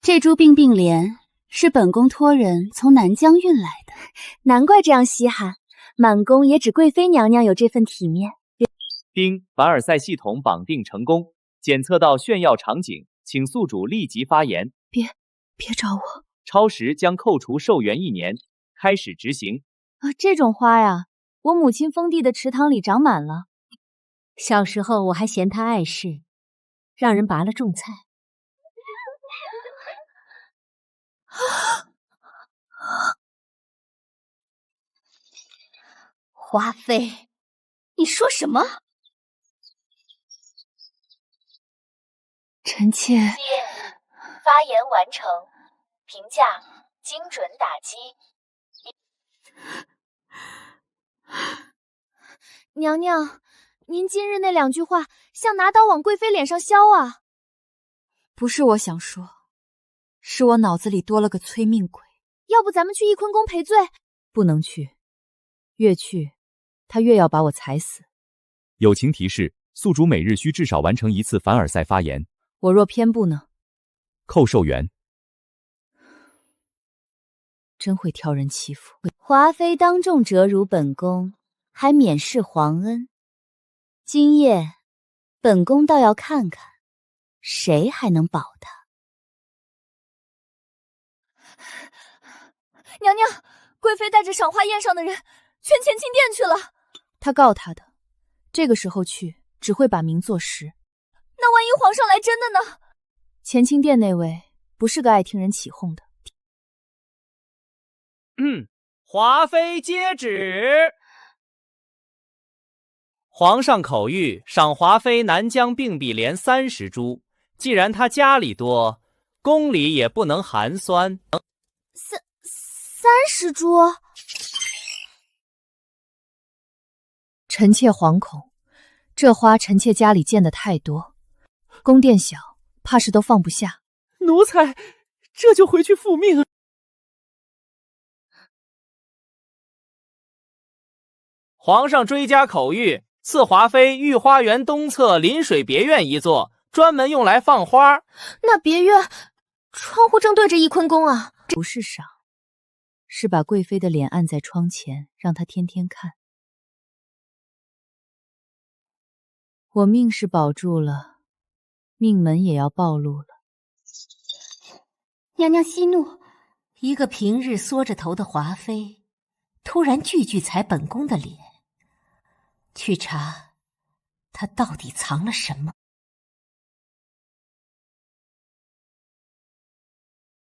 这株并并莲是本宫托人从南疆运来的，难怪这样稀罕。满宫也只贵妃娘娘有这份体面。丁，凡尔赛系统绑定成功，检测到炫耀场景，请宿主立即发言。别找我！超时将扣除寿元1年，开始执行。这种花呀，我母亲封地的池塘里长满了。小时候我还嫌它碍事，让人拔了种菜。华妃，你说什么？臣妾发言完成，评价精准打击。娘娘，您今日那2句话像拿刀往贵妃脸上削啊！不是我想说，是我脑子里多了个催命鬼。要不咱们去翊坤宫赔罪？不能去，越去他越要把我踩死。友情提示：宿主每日需至少完成1次凡尔赛发言。我若偏不呢？扣寿元。真会挑人欺负。华妃当众折辱本宫，还免试皇恩。今夜，本宫倒要看看，谁还能保他。娘娘，贵妃带着赏花宴上的人劝乾清殿去了。他告他的，这个时候去只会把名坐实。那万一皇上来真的呢？乾清殿那位不是个爱听人起哄的。华妃接旨。皇上口谕，赏华妃南疆并碧莲30株。既然她家里多，宫里也不能寒酸。30株？臣妾惶恐，这花臣妾家里见的太多，宫殿小，怕是都放不下。奴才这就回去复命。皇上追加口谕，赐华妃御花园东侧临水别院1座，专门用来放花。那别院窗户正对着翊坤宫啊！不是赏，是把贵妃的脸按在窗前，让她天天看。我命是保住了，命门也要暴露了。娘娘息怒，一个平日缩着头的华妃，突然句句踩本宫的脸。去查，她到底藏了什么？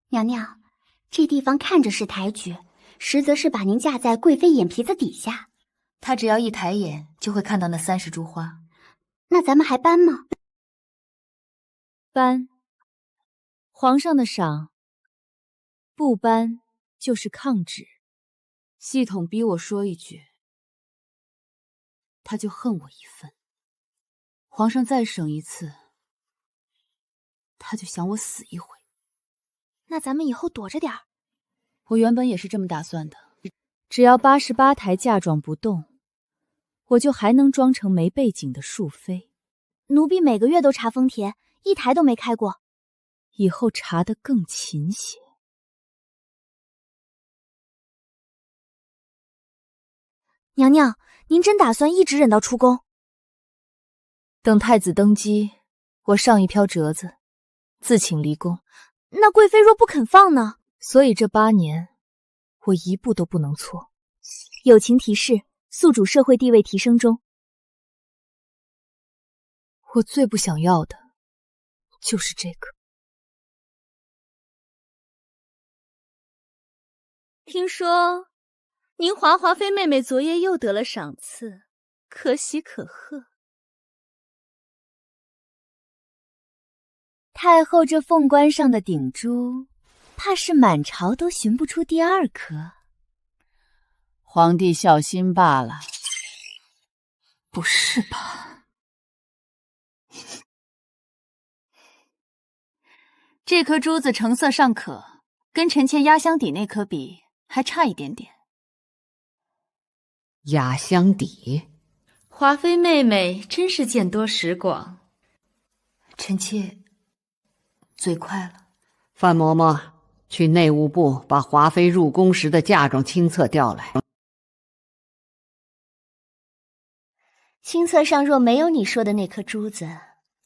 娘娘，这地方看着是抬举，实则是把您架在贵妃眼皮子底下。她只要一抬眼，就会看到那30株花。那咱们还搬吗？搬。皇上的赏，不搬就是抗旨。系统逼我说一句，他就恨我一份。皇上再审一次，他就想我死一回。那咱们以后躲着点儿。我原本也是这么打算的，只要88台嫁妆不动，我就还能装成没背景的庶妃。奴婢每个月都查丰田，1台都没开过。以后查得更勤些。娘娘，您真打算一直忍到出宫？等太子登基，我上一飘折子，自请离宫。那贵妃若不肯放呢？所以这8年，我一步都不能错。友情提示：宿主社会地位提升中。我最不想要的就是这个。听说您华妃妹妹昨夜又得了赏赐，可喜可贺。太后这凤冠上的顶珠，怕是满朝都寻不出第2颗。皇帝孝心罢了。不是吧？这颗珠子成色尚可，跟臣妾压箱底那颗比，还差一点点。压箱底？华妃妹妹真是见多识广，臣妾嘴快了。范嬷嬷，去内务部把华妃入宫时的嫁妆清册调来。清册上若没有你说的那颗珠子，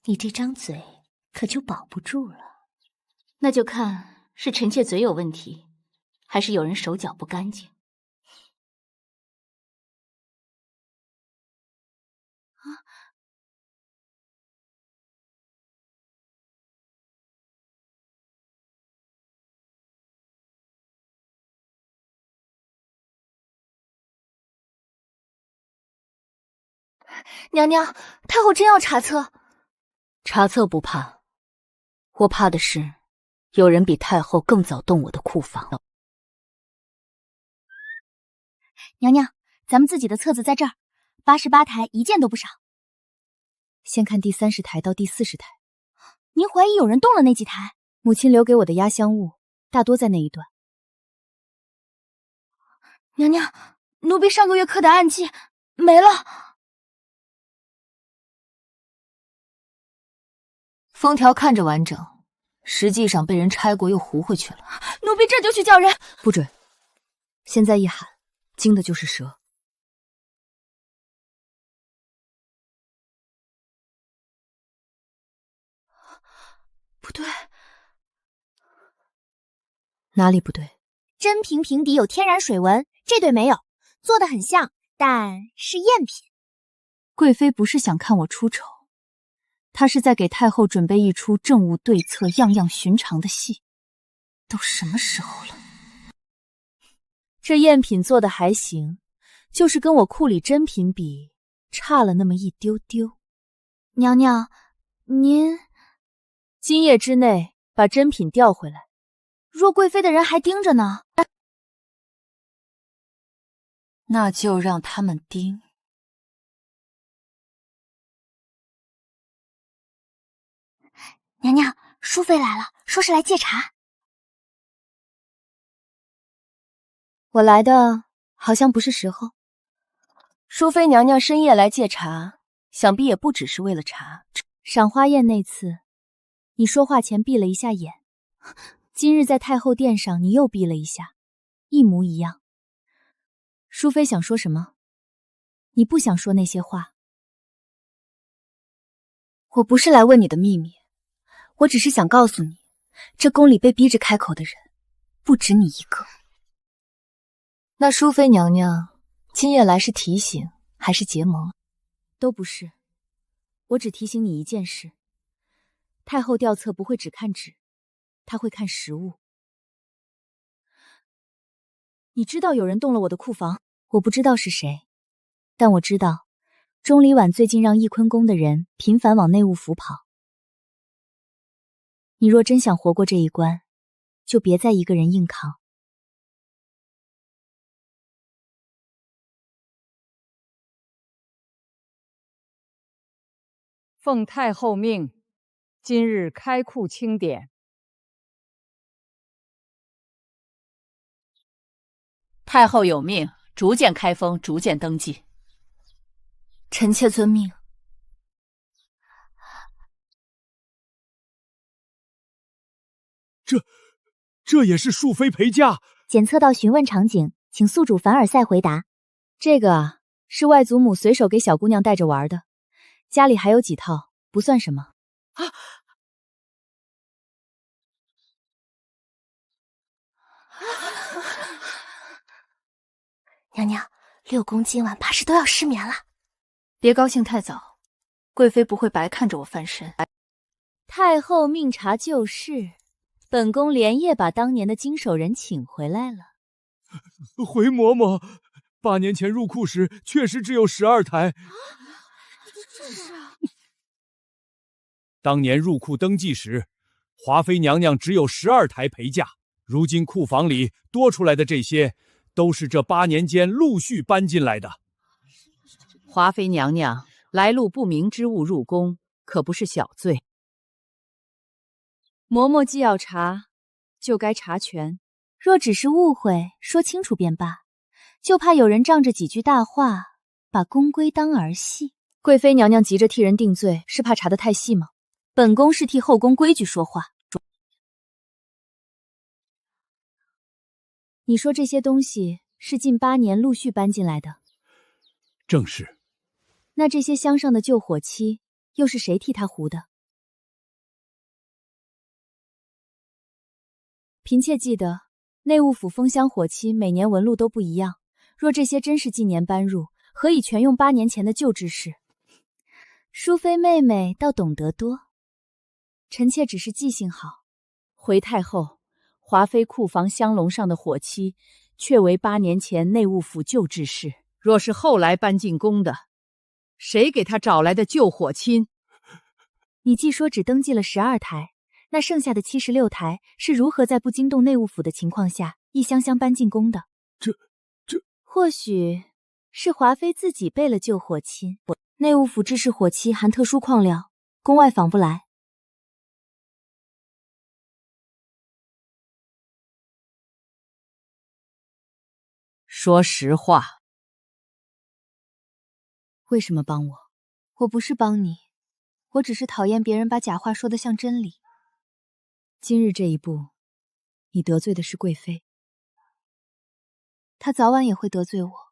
你这张嘴可就保不住了。那就看是臣妾嘴有问题，还是有人手脚不干净。娘娘，太后真要查册？查册不怕，我怕的是有人比太后更早动我的库房。娘娘，咱们自己的册子在这儿，88台一件都不少。先看第30台到第40台。您怀疑有人动了那几台？母亲留给我的压箱物大多在那一段。娘娘，奴婢上个月刻的暗记没了。封条看着完整，实际上被人拆过又糊回去了。奴婢这就去叫人。不准！现在一喊，惊的就是蛇。不对，哪里不对？真瓶瓶底有天然水纹，这对没有，做的很像，但是赝品。贵妃不是想看我出丑，她是在给太后准备一出政务对策样样寻常的戏。都什么时候了？这赝品做的还行，就是跟我库里真品比，差了那么一丢丢。娘娘，您今夜之内把真品调回来。若贵妃的人还盯着呢，那就让他们盯。娘娘，淑妃来了，说是来借茶。我来的好像不是时候。淑妃娘娘深夜来借茶，想必也不只是为了茶。赏花宴那次，你说话前闭了一下眼，今日在太后殿上你又闭了一下，一模一样。淑妃想说什么？你不想说那些话。我不是来问你的秘密，我只是想告诉你，这宫里被逼着开口的人，不止你一个。那淑妃娘娘今夜来是提醒还是结盟？都不是，我只提醒你一件事：太后调册不会只看纸，她会看实物。你知道有人动了我的库房？我不知道是谁，但我知道钟离婉最近让翊坤宫的人频繁往内务府跑。你若真想活过这一关，就别再一个人硬扛。奉太后命，今日开库清点。太后有命，逐渐开封，逐渐登记。臣妾遵命。这也是淑妃陪嫁？检测到询问场景，请宿主凡尔赛回答。这个啊，是外祖母随手给小姑娘带着玩的，家里还有几套，不算什么。娘娘，六宫今晚怕是都要失眠了。别高兴太早，贵妃不会白看着我翻身。太后命查旧事，本宫连夜把当年的经手人请回来了。回嬷嬷，8年前入库时确实只有12台。是啊。当年入库登记时，华妃娘娘只有12台陪嫁，如今库房里多出来的这些，都是这8年间陆续搬进来的。华妃娘娘来路不明之物入宫，可不是小罪。嬷嬷既要查，就该查全。若只是误会，说清楚便罢，就怕有人仗着几句大话，把宫规当儿戏。贵妃娘娘急着替人定罪，是怕查得太细吗？本宫是替后宫规矩说话。你说这些东西是近8年陆续搬进来的？正是。那这些箱上的旧火漆又是谁替他糊的？嫔妾记得内务府封箱火漆每年纹路都不一样，若这些真是近年搬入，何以全用8年前的旧制式？淑妃妹妹倒懂得多，臣妾只是记性好。回太后，华妃库房香笼上的火漆确为8年前内务府旧制式，若是后来搬进宫的，谁给他找来的旧火漆？你既说只登记了12台，那剩下的76台是如何在不惊动内务府的情况下一箱箱搬进宫的？这或许是华妃自己备了旧火漆。内务府制式火漆含特殊矿料，宫外仿不来。说实话。为什么帮我？我不是帮你，我只是讨厌别人把假话说得像真理。今日这一步，你得罪的是贵妃，她早晚也会得罪我。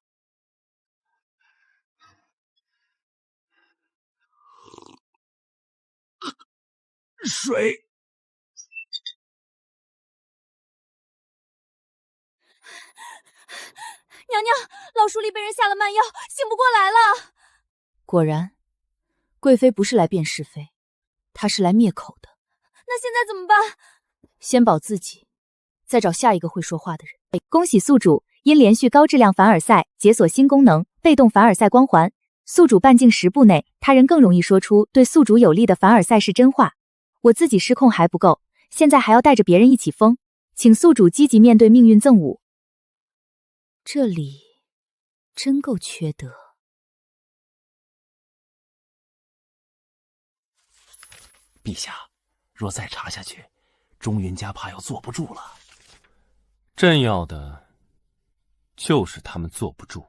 水。娘娘，老淑丽被人下了慢药，醒不过来了。果然，贵妃不是来辨是非，她是来灭口的。那现在怎么办？先保自己，再找下一个会说话的人。恭喜宿主因连续高质量凡尔赛解锁新功能被动凡尔赛光环，宿主半径10步内，他人更容易说出对宿主有利的凡尔赛式真话。我自己失控还不够，现在还要带着别人一起疯，请宿主积极面对命运赠舞。这里真够缺德。陛下，若再查下去，中云家怕要坐不住了。朕要的就是他们坐不住。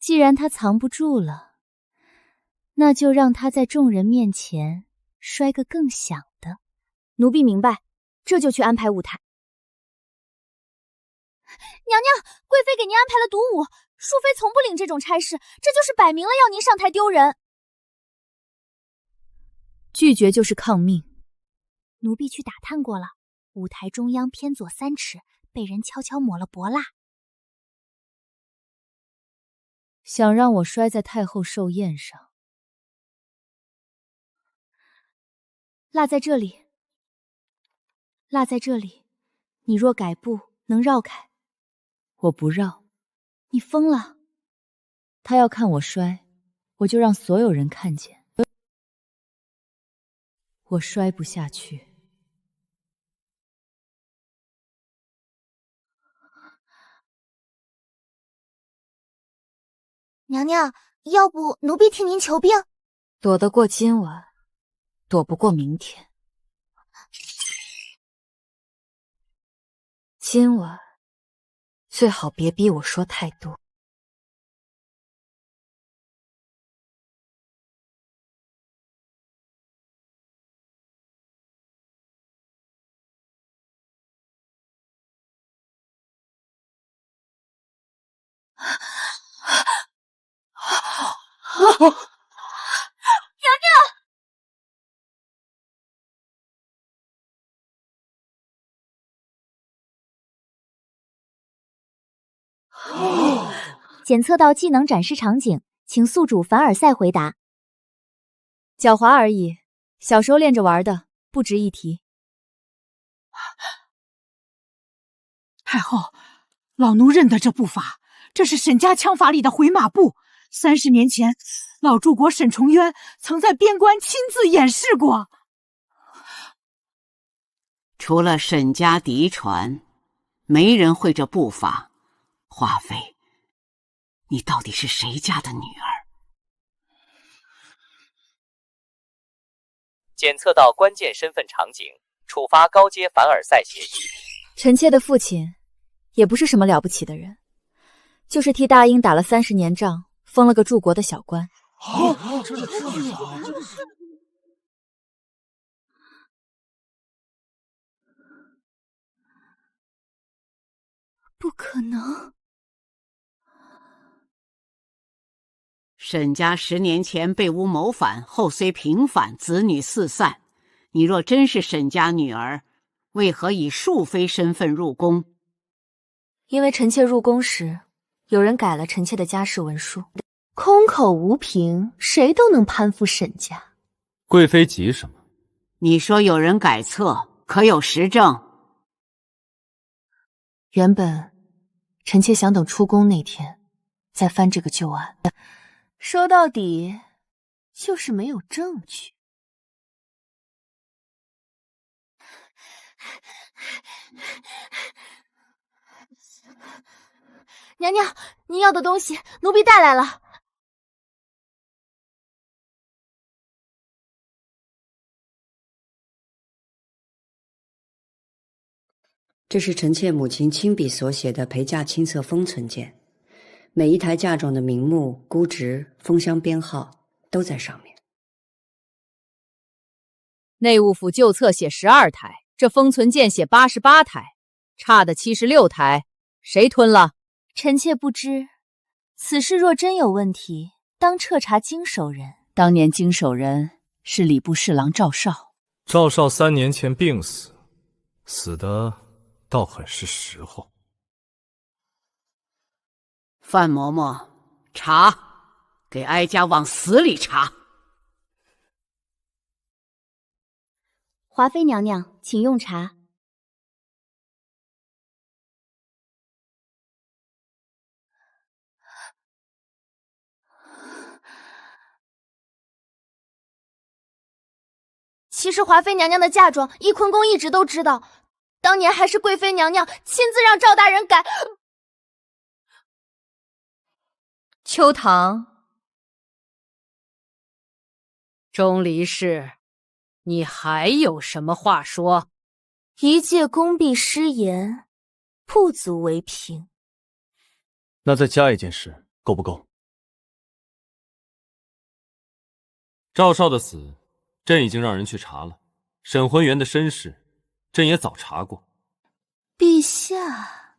既然他藏不住了，那就让他在众人面前摔个更响的。奴婢明白，这就去安排舞台。娘娘，贵妃给您安排了独舞，淑妃从不领这种差事，这就是摆明了要您上台丢人。拒绝就是抗命。奴婢去打探过了，舞台中央偏左3尺被人悄悄抹了薄蜡。想让我摔在太后寿宴上？蜡在这里，蜡在这里，你若改步，能绕开。我不绕。你疯了？他要看我摔，我就让所有人看见。我摔不下去。娘娘，要不奴婢替您求兵？躲得过今晚，躲不过明天。今晚最好别逼我说太多。娘娘！检测到技能展示场景，请宿主凡尔赛回答。狡猾而已，小时候练着玩的，不值一提。太后，老奴认得这步法，这是沈家枪法里的回马步。30年前，老柱国沈重渊曾在边关亲自演示过。除了沈家嫡传，没人会这步法。华妃，你到底是谁家的女儿？检测到关键身份场景，触发高阶凡尔赛协议。臣妾的父亲也不是什么了不起的人，就是替大英打了30年仗，封了个柱国的小官。不可能！沈家10年前被诬谋反，后虽平反，子女四散。你若真是沈家女儿，为何以庶妃身份入宫？因为臣妾入宫时，有人改了臣妾的家世文书，空口无凭，谁都能攀附沈家。贵妃急什么？你说有人改册，可有实证？原本臣妾想等出宫那天再翻这个旧案，说到底就是没有证据。娘娘，您要的东西奴婢带来了。这是臣妾母亲亲笔所写的陪嫁亲册封存件，每一台嫁妆的名目、估值、封箱编号都在上面。内务府旧册写12台，这封存件写88台，差的76台，谁吞了？臣妾不知，此事若真有问题，当彻查经手人。当年经手人是礼部侍郎赵绍。赵绍3年前病死，死的倒很是时候。范嬷嬷，查，给哀家往死里查。华妃娘娘，请用茶。其实华妃娘娘的嫁妆，翊坤宫一直都知道，当年还是贵妃娘娘亲自让赵大人改。秋堂，钟离氏，你还有什么话说？一介宫婢失言，不足为凭。那再加一件事，够不够？赵绍的死，朕已经让人去查了。沈浑元的身世，朕也早查过。陛下，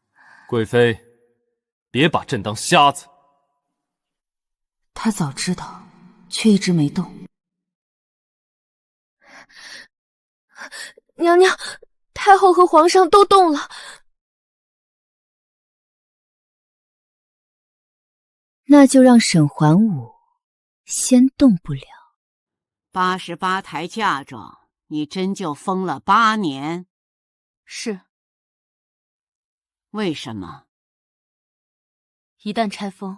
贵妃，别把朕当瞎子。他早知道，却一直没动。娘娘，太后和皇上都动了。那就让沈桓武先动不了。88台嫁妆，你真就封了8年？是。为什么？一旦拆封，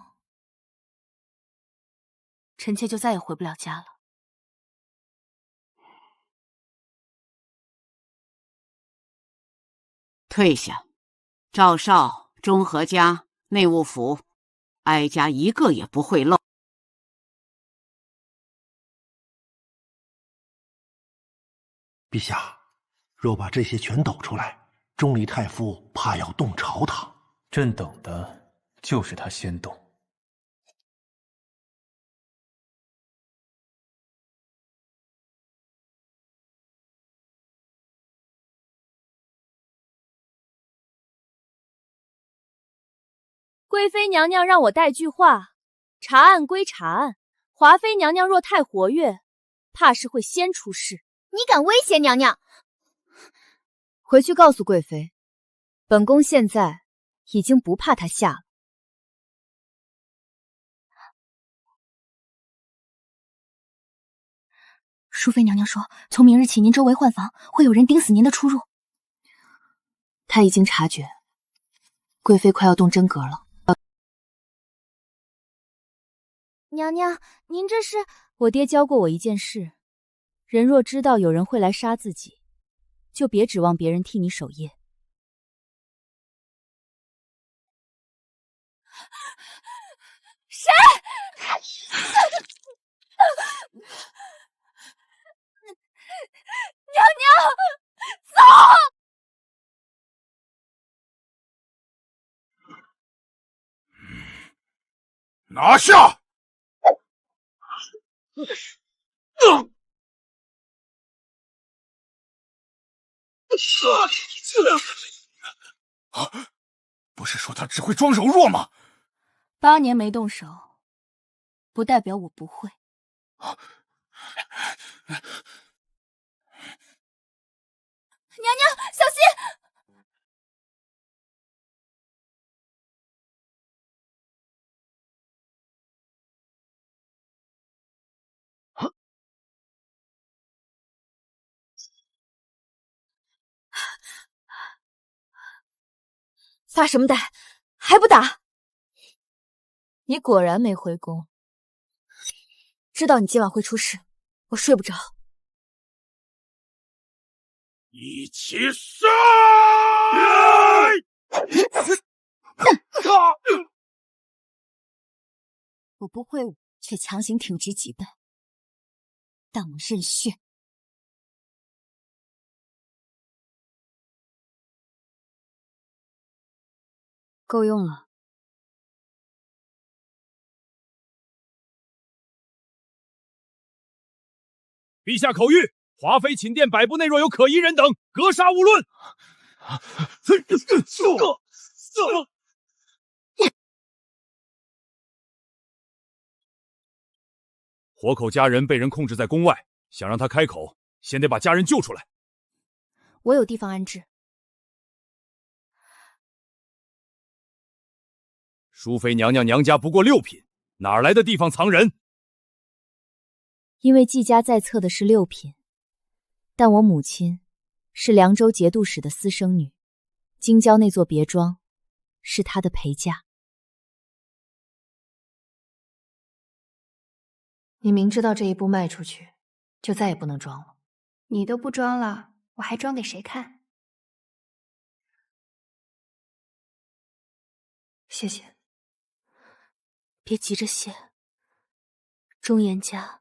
臣妾就再也回不了家了。退下！赵绍、钟和家、内务府，哀家一个也不会漏。陛下，若把这些全抖出来，钟离太傅怕要动朝堂。朕等的就是他先动。贵妃娘娘让我带句话，查案归查案，华妃娘娘若太活跃，怕是会先出事。你敢威胁娘娘？回去告诉贵妃，本宫现在已经不怕她下了。淑妃娘娘说，从明日起您周围换房，会有人盯死您的出入。她已经察觉，贵妃快要动真格了。娘娘，您这是……我爹教过我一件事，人若知道有人会来杀自己，就别指望别人替你守夜。谁？拿下！不是说他只会装柔弱吗？8年没动手，不代表我不会。娘娘，小心！发什么呆？还不打？你果然没回宫。知道你今晚会出事，我睡不着。一起上！我不会武，却强行挺直脊背，但我认血。够用了。陛下口谕：华妃寝殿百步内若有可疑人等，格杀勿论。活口家人被人控制在宫外，想让他开口，先得把家人救出来。我有地方安置。淑妃娘娘娘家不过6品，哪来的地方藏人？因为季家在册的是6品，但我母亲是凉州节度使的私生女，京郊那座别庄是她的陪嫁。你明知道这一步迈出去，就再也不能装了。你都不装了，我还装给谁看？谢谢。别急着谢，忠言家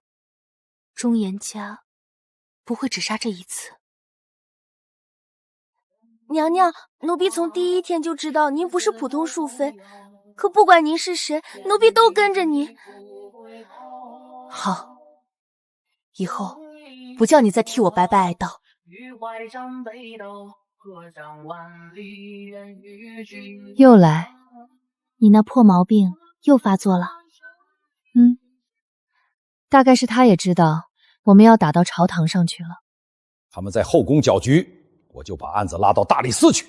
不会只杀这一次。娘娘，奴婢从第1天就知道您不是普通淑妃，可不管您是谁，奴婢都跟着您。好，以后不叫你再替我白白挨刀。又来，你那破毛病又发作了。大概是他也知道我们要打到朝堂上去了。他们在后宫搅局，我就把案子拉到大理寺去。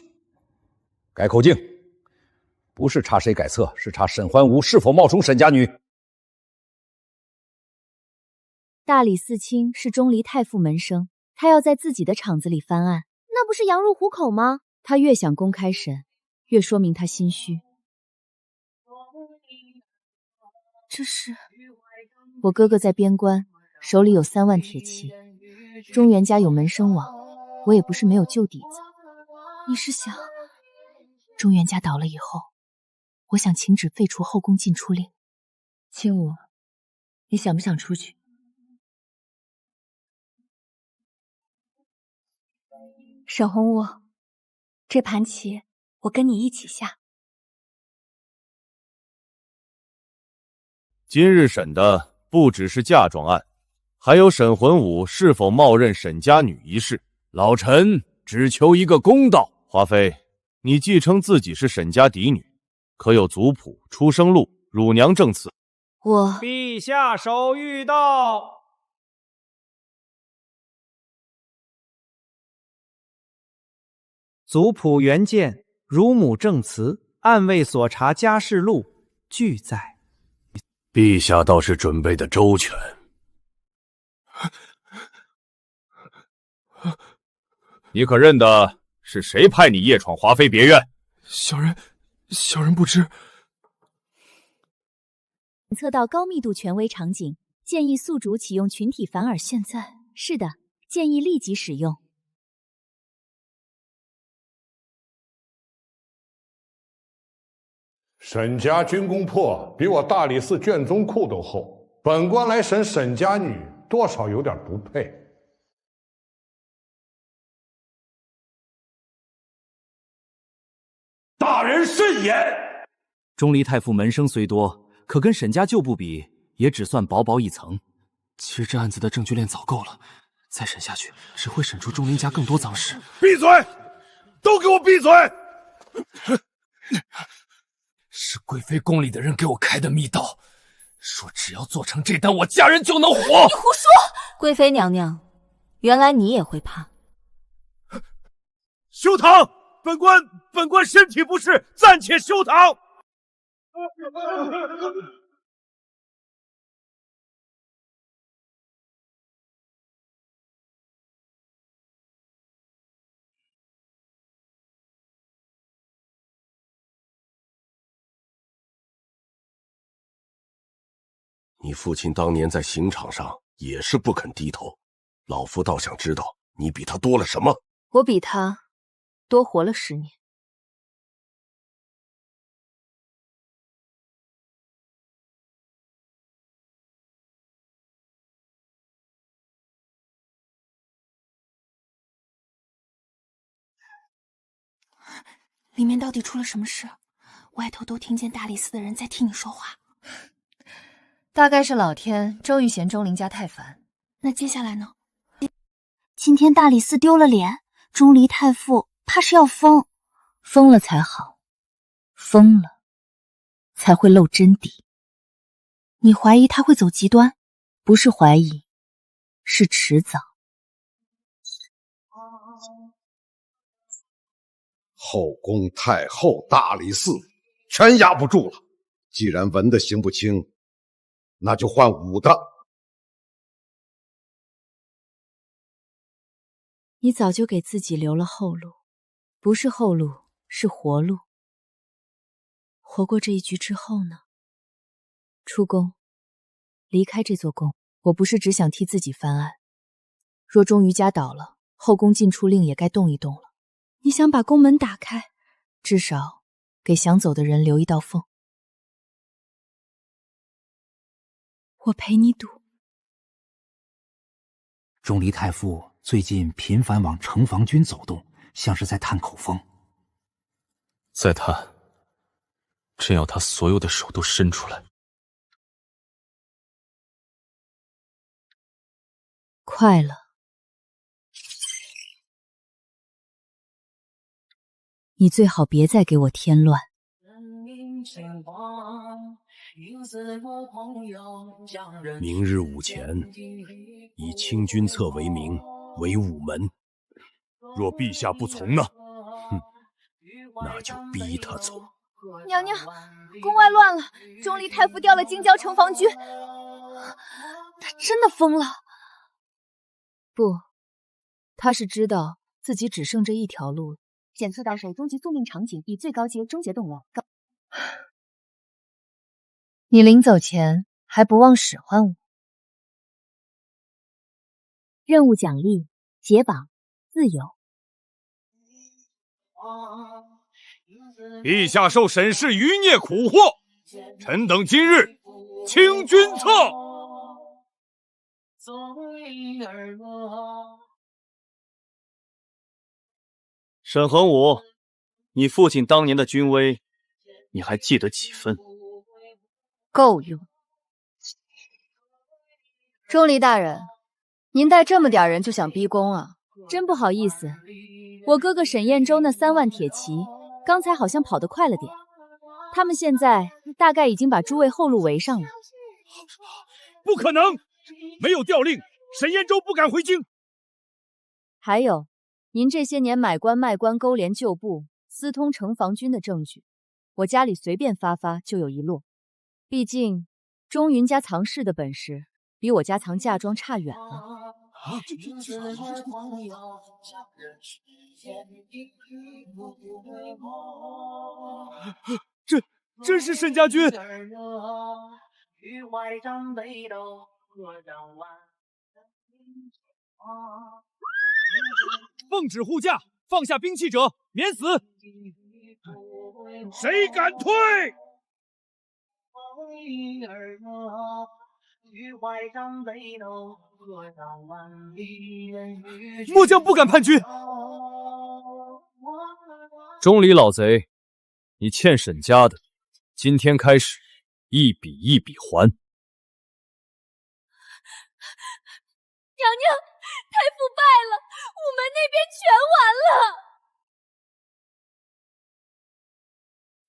改口径，不是查谁改册，是查沈桓武是否冒充沈家女。大理寺卿是钟离太傅门生，他要在自己的场子里翻案，那不是羊入虎口吗？他越想公开审，越说明他心虚。这是我哥哥在边关，手里有3万铁骑，中原家有门生网，我也不是没有旧底子。你是想中原家倒了以后，我想请旨废除后宫禁出令。青武，你想不想出去？沈洪武，这盘棋我跟你一起下。今日审的不只是嫁妆案，还有沈浑武是否冒认沈家女一事。老臣只求一个公道。华妃，你既称自己是沈家嫡女，可有族谱、出生录、乳娘证词？陛下手谕到。族谱原件、乳母证词、案位所查家事录俱在。陛下倒是准备的周全。你可认得是谁派你夜闯华妃别院？小人不知。检测到高密度权威场景，建议宿主启用群体反耳。现在是的，建议立即使用。沈家军功簿比我大理寺卷宗库都厚，本官来审沈家女，多少有点不配。大人慎言！钟离太傅门生虽多，可跟沈家旧部比，也只算薄薄一层。其实这案子的证据链早够了，再审下去只会审出钟林家更多赃事。闭嘴！都给我闭嘴！是贵妃宫里的人给我开的密道，说只要做成这单，我家人就能活。你胡说！贵妃娘娘，原来你也会怕。休堂！本官身体不适，暂且休堂。你父亲当年在刑场上也是不肯低头，老夫倒想知道你比他多了什么。我比他多活了10年。里面到底出了什么事？外头都听见大理寺的人在替你说话。大概是老天终于嫌钟林家太烦。那接下来呢？今天大理寺丢了脸，钟离太傅怕是要疯。疯了才好，疯了才会露真底。你怀疑他会走极端？不是怀疑，是迟早。后宫、太后、大理寺全压不住了。既然文的行不清，那就换武的。你早就给自己留了后路，不是后路，是活路。活过这一局之后呢？出宫，离开这座宫。我不是只想替自己翻案。若钟于家倒了，后宫进出令也该动一动了。你想把宫门打开，至少给想走的人留一道缝。我陪你赌。钟离太傅最近频繁往城防军走动，像是在探口风。再探，真要他所有的手都伸出来。快了。你最好别再给我添乱。明日午前，以清君侧为名，为午门。若陛下不从呢？那就逼他从。娘娘，宫外乱了，钟离太傅调了京郊城防军，他真的疯了。不，他是知道自己只剩这一条路了。检测到手终极宿命场景以最高阶终结动物。你临走前还不忘使唤我。任务奖励：解绑自由。陛下受沈氏余孽蛊惑，臣等今日清君侧。沈恒武，你父亲当年的军威，你还记得几分？够用。钟离大人，您带这么点人就想逼宫啊？真不好意思，我哥哥沈彦州那3万铁骑，刚才好像跑得快了点。他们现在大概已经把诸位后路围上了。不可能，没有调令，沈彦州不敢回京。还有，您这些年买官卖官勾连旧部，私通城防军的证据，我家里随便发就有一摞。毕竟钟云家藏饰的本事比我家藏嫁妆差远了。这是沈家军。奉旨护驾，放下兵器者免死。谁敢退？末将不敢叛军。钟离老贼，你欠沈家的，今天开始一笔一笔还。娘娘，太腐败了，午门那边全完了。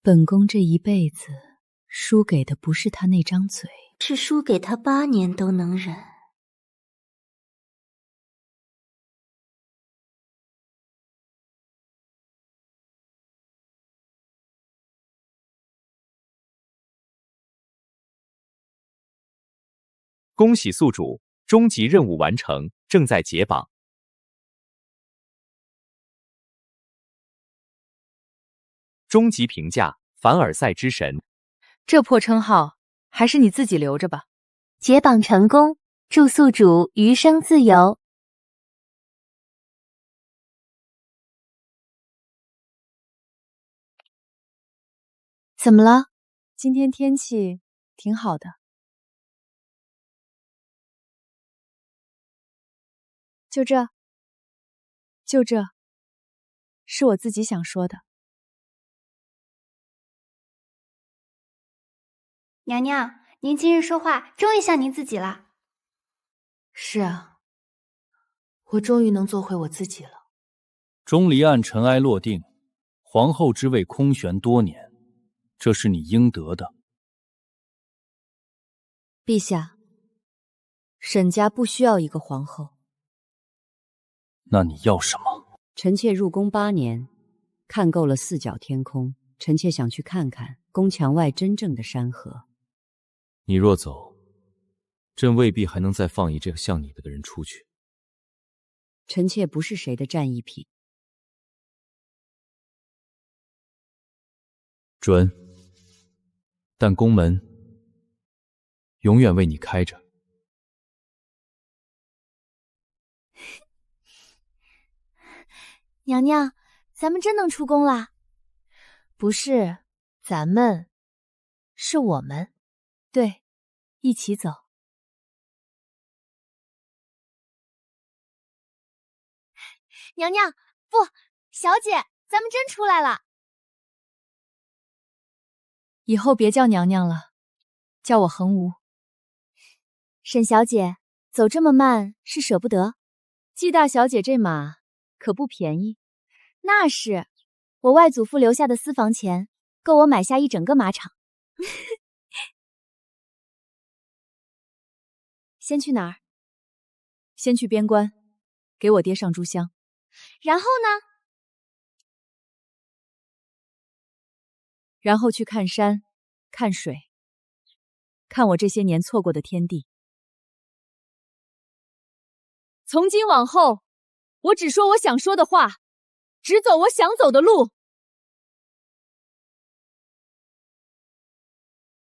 本宫这一辈子输给的不是他那张嘴，是输给他8年都能忍。恭喜宿主，终极任务完成，正在解绑。终极评价：凡尔赛之神。这破称号还是你自己留着吧。解绑成功，祝宿主余生自由。怎么了？今天天气挺好的。就这，是我自己想说的。娘娘，您今日说话终于像您自己了。是啊，我终于能做回我自己了。钟离案尘埃落定，皇后之位空悬多年，这是你应得的。陛下，沈家不需要一个皇后。那你要什么？臣妾入宫8年，看够了4角天空，臣妾想去看看宫墙外真正的山河。你若走，朕未必还能再放一这个像你的人出去。臣妾不是谁的战利品。准，但宫门永远为你开着。娘娘，咱们真能出宫啦？不是咱们，是我们。对，一起走。娘娘，不，小姐，咱们真出来了。以后别叫娘娘了，叫我恒无。沈小姐，走这么慢是舍不得。季大小姐这马可不便宜。那是，我外祖父留下的私房钱，够我买下一整个马场。先去哪儿？先去边关，给我爹上炷香。然后呢？然后去看山，看水，看我这些年错过的天地。从今往后，我只说我想说的话，只走我想走的路。